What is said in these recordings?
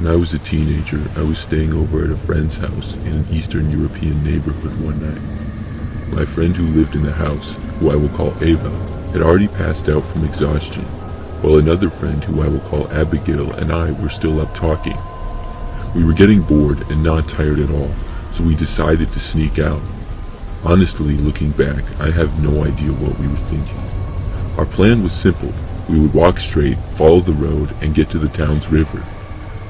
When I was a teenager, I was staying over at a friend's house in an Eastern European neighborhood one night. My friend who lived in the house, who I will call Ava, had already passed out from exhaustion, while another friend who I will call Abigail and I were still up talking. We were getting bored and not tired at all, so we decided to sneak out. Honestly, looking back, I have no idea what we were thinking. Our plan was simple. We would walk straight, follow the road, and get to the town's river.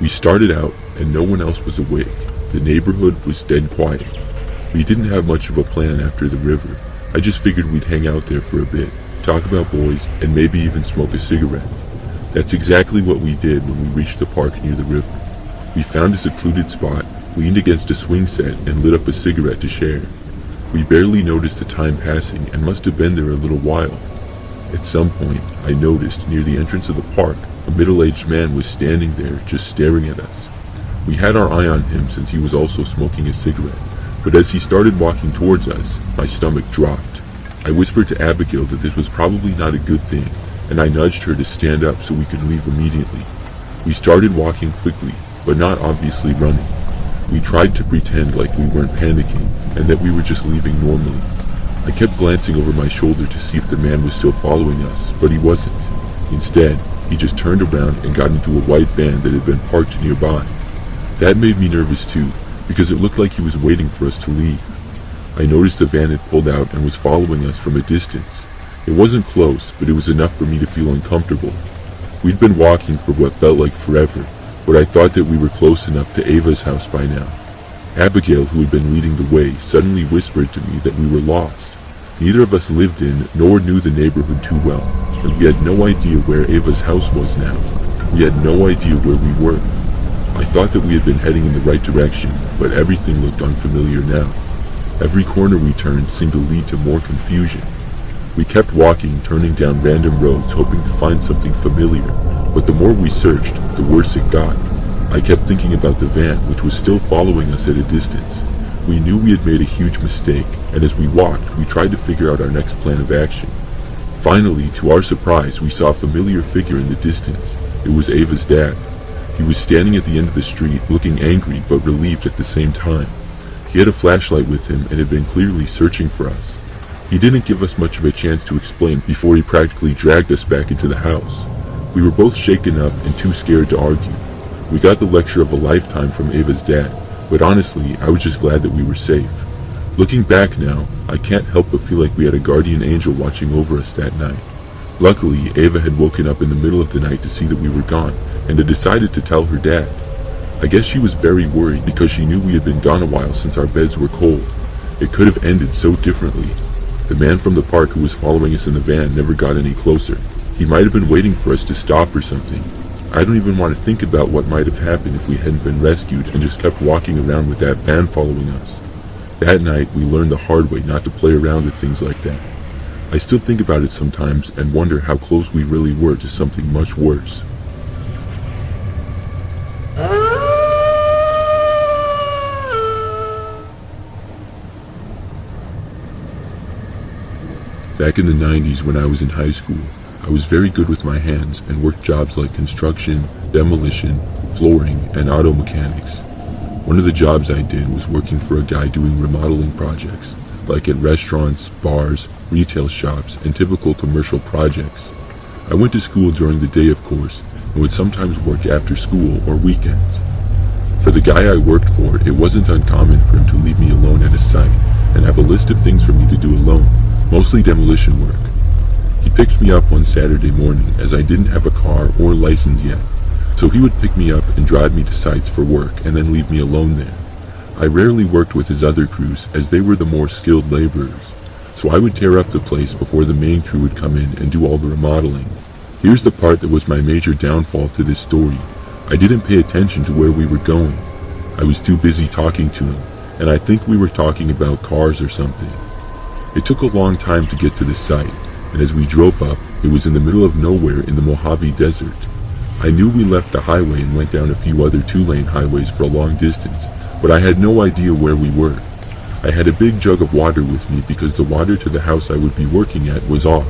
We started out, and no one else was awake. The neighborhood was dead quiet. We didn't have much of a plan after the river. I just figured we'd hang out there for a bit, talk about boys, and maybe even smoke a cigarette. That's exactly what we did when we reached the park near the river. We found a secluded spot, leaned against a swing set, and lit up a cigarette to share. We barely noticed the time passing and must have been there a little while. At some point, I noticed near the entrance of the park, a middle-aged man was standing there just staring at us. We had our eye on him since he was also smoking a cigarette, but as he started walking towards us, my stomach dropped. I whispered to Abigail that this was probably not a good thing, and I nudged her to stand up so we could leave immediately. We started walking quickly, but not obviously running. We tried to pretend like we weren't panicking and that we were just leaving normally. I kept glancing over my shoulder to see if the man was still following us, but he wasn't. Instead, he just turned around and got into a white van that had been parked nearby. That made me nervous too, because it looked like he was waiting for us to leave. I noticed the van had pulled out and was following us from a distance. It wasn't close, but it was enough for me to feel uncomfortable. We'd been walking for what felt like forever, but I thought that we were close enough to Ava's house by now. Abigail, who had been leading the way, suddenly whispered to me that we were lost. Neither of us lived in nor knew the neighborhood too well, and we had no idea where Ava's house was now. We had no idea where we were. I thought that we had been heading in the right direction, but everything looked unfamiliar now. Every corner we turned seemed to lead to more confusion. We kept walking, turning down random roads, hoping to find something familiar, but the more we searched, the worse it got. I kept thinking about the van, which was still following us at a distance. We knew we had made a huge mistake, and as we walked, we tried to figure out our next plan of action. Finally, to our surprise, we saw a familiar figure in the distance. It was Ava's dad. He was standing at the end of the street, looking angry but relieved at the same time. He had a flashlight with him and had been clearly searching for us. He didn't give us much of a chance to explain before he practically dragged us back into the house. We were both shaken up and too scared to argue. We got the lecture of a lifetime from Ava's dad, but honestly, I was just glad that we were safe. Looking back now, I can't help but feel like we had a guardian angel watching over us that night. Luckily, Ava had woken up in the middle of the night to see that we were gone, and had decided to tell her dad. I guess she was very worried because she knew we had been gone a while since our beds were cold. It could have ended so differently. The man from the park who was following us in the van never got any closer. He might have been waiting for us to stop or something. I don't even want to think about what might have happened if we hadn't been rescued and just kept walking around with that van following us. That night, we learned the hard way not to play around with things like that. I still think about it sometimes and wonder how close we really were to something much worse. Back in the 90s when I was in high school, I was very good with my hands and worked jobs like construction, demolition, flooring, and auto mechanics. One of the jobs I did was working for a guy doing remodeling projects, like at restaurants, bars, retail shops, and typical commercial projects. I went to school during the day, of course, and would sometimes work after school or weekends. For the guy I worked for, it wasn't uncommon for him to leave me alone at a site and have a list of things for me to do alone, mostly demolition work. He picked me up one Saturday morning as I didn't have a car or license yet, so he would pick me up and drive me to sites for work and then leave me alone there. I rarely worked with his other crews as they were the more skilled laborers, so I would tear up the place before the main crew would come in and do all the remodeling. Here's the part that was my major downfall to this story. I didn't pay attention to where we were going. I was too busy talking to him, and I think we were talking about cars or something. It took a long time to get to the site, and as we drove up, it was in the middle of nowhere in the Mojave Desert. I knew we left the highway and went down a few other two-lane highways for a long distance, but I had no idea where we were. I had a big jug of water with me because the water to the house I would be working at was off.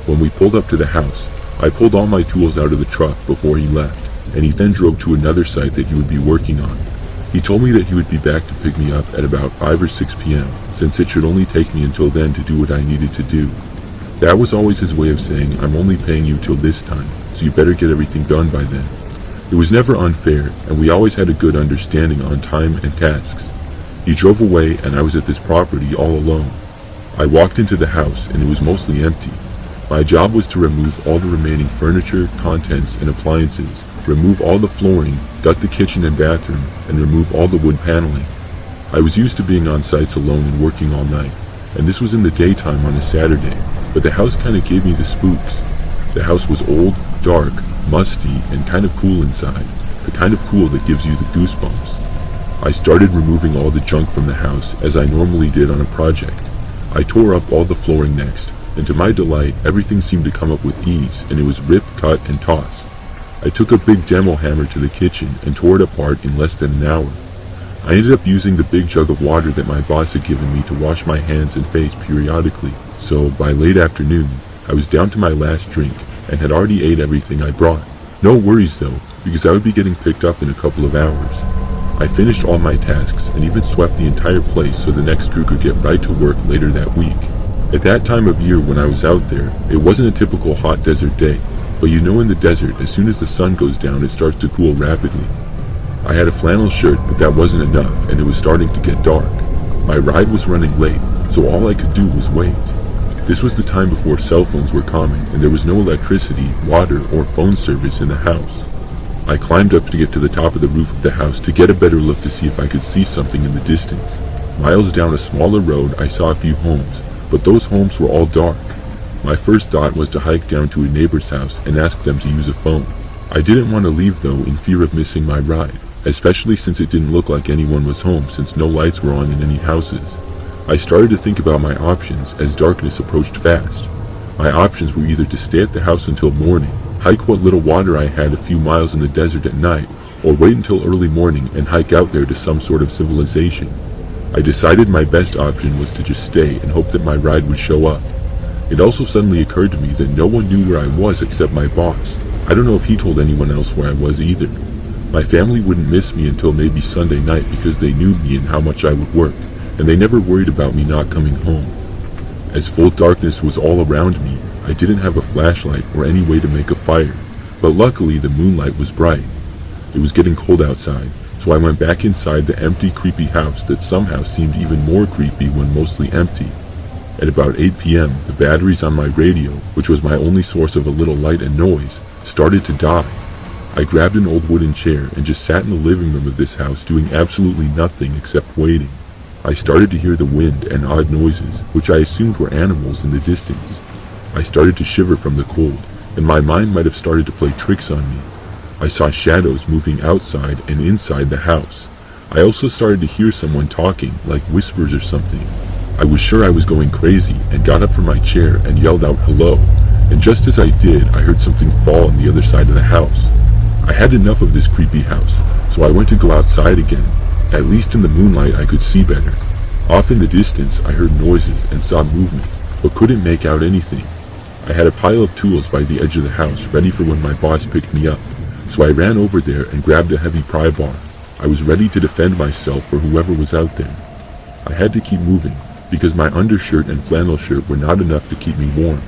When we pulled up to the house, I pulled all my tools out of the truck before he left. and he then drove to another site that he would be working on. He told me that he would be back to pick me up at about 5 or 6 p.m., since it should only take me until then to do what I needed to do. That was always his way of saying, I'm only paying you till this time, so you better get everything done by then. It was never unfair, and we always had a good understanding on time and tasks. He drove away, and I was at this property all alone. I walked into the house, and it was mostly empty. My job was to remove all the remaining furniture, contents, and appliances, remove all the flooring, gut the kitchen and bathroom, and remove all the wood paneling. I was used to being on sites alone and working all night, and this was in the daytime on a Saturday, but the house kind of gave me the spooks. The house was old, dark, musty, and kind of cool inside, the kind of cool that gives you the goosebumps. I started removing all the junk from the house, as I normally did on a project. I tore up all the flooring next, and to my delight, everything seemed to come up with ease, and it was rip, cut, and toss. I took a big demo hammer to the kitchen and tore it apart in less than an hour. I ended up using the big jug of water that my boss had given me to wash my hands and face periodically, so by late afternoon, I was down to my last drink and had already ate everything I brought. No worries though, because I would be getting picked up in a couple of hours. I finished all my tasks and even swept the entire place so the next crew could get right to work later that week. At that time of year when I was out there, it wasn't a typical hot desert day, but you know in the desert, as soon as the sun goes down, it starts to cool rapidly. I had a flannel shirt, but that wasn't enough, and it was starting to get dark. My ride was running late, so all I could do was wait. This was the time before cell phones were common, and there was no electricity, water, or phone service in the house. I climbed up to get to the top of the roof of the house to get a better look to see if I could see something in the distance. Miles down a smaller road, I saw a few homes, but those homes were all dark. My first thought was to hike down to a neighbor's house and ask them to use a phone. I didn't want to leave though in fear of missing my ride, especially since it didn't look like anyone was home since no lights were on in any houses. I started to think about my options as darkness approached fast. My options were either to stay at the house until morning, hike what little water I had a few miles in the desert at night, or wait until early morning and hike out there to some sort of civilization. I decided my best option was to just stay and hope that my ride would show up. It also suddenly occurred to me that no one knew where I was except my boss. I don't know if he told anyone else where I was either. My family wouldn't miss me until maybe Sunday night because they knew me and how much I would work, and they never worried about me not coming home. As full darkness was all around me, I didn't have a flashlight or any way to make a fire, but luckily the moonlight was bright. It was getting cold outside, so I went back inside the empty, creepy house that somehow seemed even more creepy when mostly empty. At about 8 p.m., the batteries on my radio, which was my only source of a little light and noise, started to die. I grabbed an old wooden chair and just sat in the living room of this house doing absolutely nothing except waiting. I started to hear the wind and odd noises, which I assumed were animals in the distance. I started to shiver from the cold, and my mind might have started to play tricks on me. I saw shadows moving outside and inside the house. I also started to hear someone talking, like whispers or something. I was sure I was going crazy and got up from my chair and yelled out hello, and just as I did, I heard something fall on the other side of the house. I had enough of this creepy house, so I went to go outside again. At least in the moonlight I could see better. Off in the distance I heard noises and saw movement, but couldn't make out anything. I had a pile of tools by the edge of the house ready for when my boss picked me up, so I ran over there and grabbed a heavy pry bar. I was ready to defend myself for whoever was out there. I had to keep moving, because my undershirt and flannel shirt were not enough to keep me warm.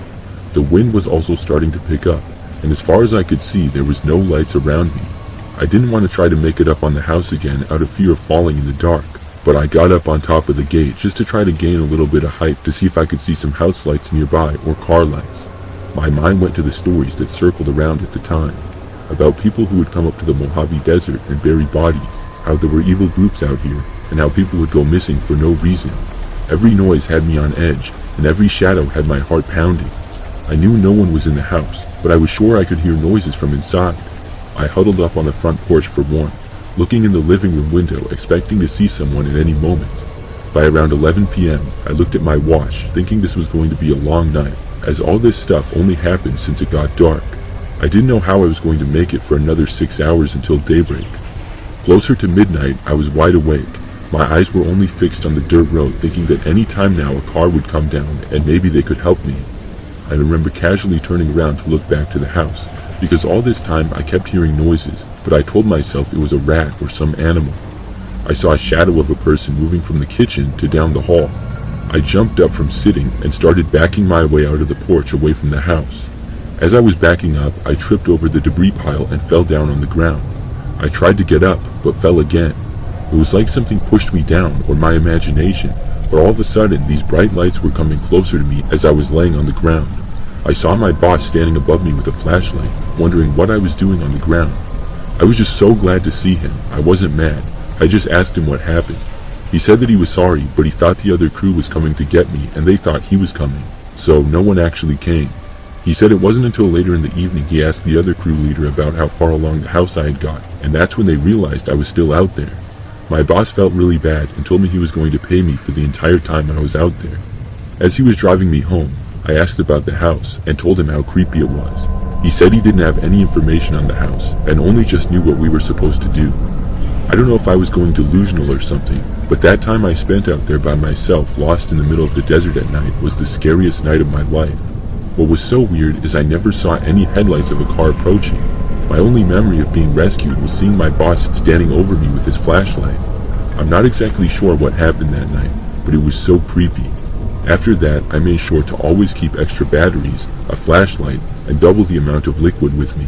The wind was also starting to pick up, and as far as I could see there was no lights around me. I didn't want to try to make it up on the house again out of fear of falling in the dark, but I got up on top of the gate just to try to gain a little bit of height to see if I could see some house lights nearby or car lights. My mind went to the stories that circled around at the time, about people who would come up to the Mojave Desert and bury bodies, how there were evil groups out here, and how people would go missing for no reason. Every noise had me on edge, and every shadow had my heart pounding. I knew no one was in the house, but I was sure I could hear noises from inside. I huddled up on the front porch for warmth, looking in the living room window, expecting to see someone at any moment. By around 11 p.m., I looked at my watch, thinking this was going to be a long night, as all this stuff only happened since it got dark. I didn't know how I was going to make it for another 6 hours until daybreak. Closer to midnight, I was wide awake. My eyes were only fixed on the dirt road, thinking that any time now a car would come down and maybe they could help me. I remember casually turning around to look back to the house, because all this time I kept hearing noises, but I told myself it was a rat or some animal. I saw a shadow of a person moving from the kitchen to down the hall. I jumped up from sitting and started backing my way out of the porch away from the house. As I was backing up, I tripped over the debris pile and fell down on the ground. I tried to get up, but fell again. It was like something pushed me down, or my imagination, but all of a sudden these bright lights were coming closer to me as I was laying on the ground. I saw my boss standing above me with a flashlight, wondering what I was doing on the ground. I was just so glad to see him. I wasn't mad. I just asked him what happened. He said that he was sorry, but he thought the other crew was coming to get me, and they thought he was coming, so no one actually came. He said it wasn't until later in the evening he asked the other crew leader about how far along the house I had got, and that's when they realized I was still out there. My boss felt really bad and told me he was going to pay me for the entire time I was out there. As he was driving me home, I asked about the house and told him how creepy it was. He said he didn't have any information on the house and only just knew what we were supposed to do. I don't know if I was going delusional or something, but that time I spent out there by myself, lost in the middle of the desert at night, was the scariest night of my life. What was so weird is I never saw any headlights of a car approaching. My only memory of being rescued was seeing my boss standing over me with his flashlight. I'm not exactly sure what happened that night, but it was so creepy. After that, I made sure to always keep extra batteries, a flashlight, and double the amount of liquid with me.